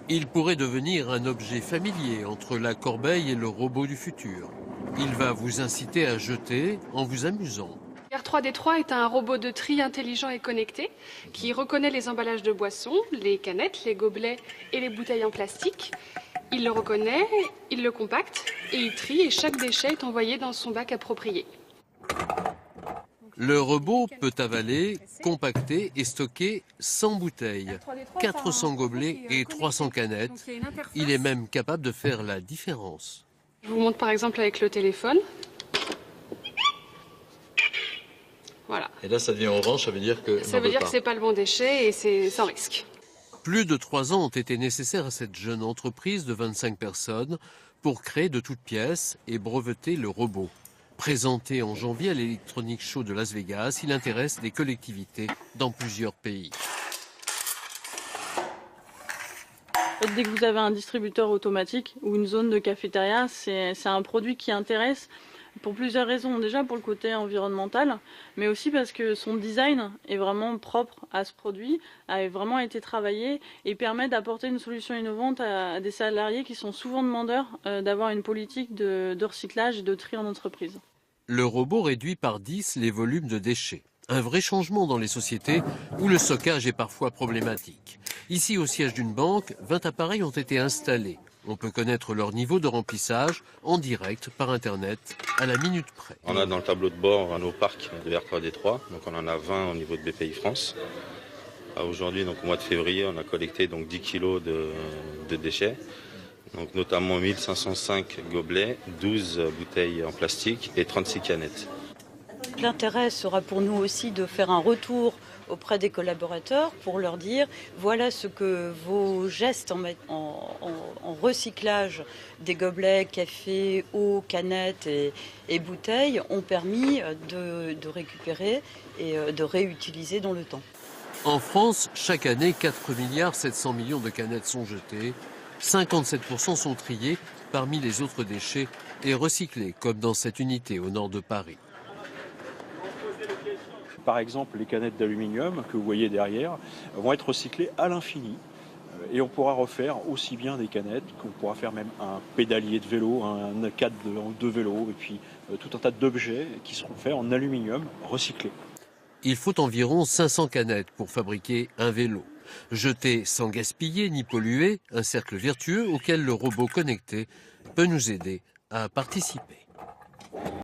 Il pourrait devenir un objet familier entre la corbeille et le robot du futur. Il va vous inciter à jeter en vous amusant. R3D3 est un robot de tri intelligent et connecté qui reconnaît les emballages de boissons, les canettes, les gobelets et les bouteilles en plastique. Il le reconnaît, il le compacte et il trie et chaque déchet est envoyé dans son bac approprié. Le robot peut avaler, compacter et stocker 100 bouteilles, 400 gobelets et 300 canettes. Il est même capable de faire la différence. Je vous montre par exemple avec le téléphone. Voilà. Et là, ça devient orange, ça veut dire que ça veut dire que c'est pas le bon déchet et c'est sans risque. Plus de 3 ans ont été nécessaires à cette jeune entreprise de 25 personnes pour créer de toutes pièces et breveter le robot. Présenté en janvier à l'Electronic Show de Las Vegas, il intéresse des collectivités dans plusieurs pays. Dès que vous avez un distributeur automatique ou une zone de cafétéria, c'est un produit qui intéresse pour plusieurs raisons. Déjà pour le côté environnemental, mais aussi parce que son design est vraiment propre à ce produit, a vraiment été travaillé et permet d'apporter une solution innovante à des salariés qui sont souvent demandeurs d'avoir une politique de recyclage et de tri en entreprise. Le robot réduit par 10 les volumes de déchets. Un vrai changement dans les sociétés où le stockage est parfois problématique. Ici, au siège d'une banque, 20 appareils ont été installés. On peut connaître leur niveau de remplissage en direct par Internet à la minute près. On a dans le tableau de bord nos parcs de R3D3, donc on en a 20 au niveau de BPI France. Aujourd'hui, donc au mois de février, on a collecté donc 10 kg de déchets, donc notamment 1505 gobelets, 12 bouteilles en plastique et 36 canettes. L'intérêt sera pour nous aussi de faire un retour auprès des collaborateurs pour leur dire voilà ce que vos gestes en recyclage des gobelets, café, eau, canettes et bouteilles ont permis de récupérer et de réutiliser dans le temps. En France, chaque année, 4,7 milliards de canettes sont jetées, 57% sont triés parmi les autres déchets et recyclés, comme dans cette unité au nord de Paris. Par exemple, les canettes d'aluminium que vous voyez derrière vont être recyclées à l'infini. Et on pourra refaire aussi bien des canettes qu'on pourra faire même un pédalier de vélo, un cadre de vélo, et puis tout un tas d'objets qui seront faits en aluminium recyclé. Il faut environ 500 canettes pour fabriquer un vélo. Jeter sans gaspiller ni polluer, un cercle vertueux auquel le robot connecté peut nous aider à participer.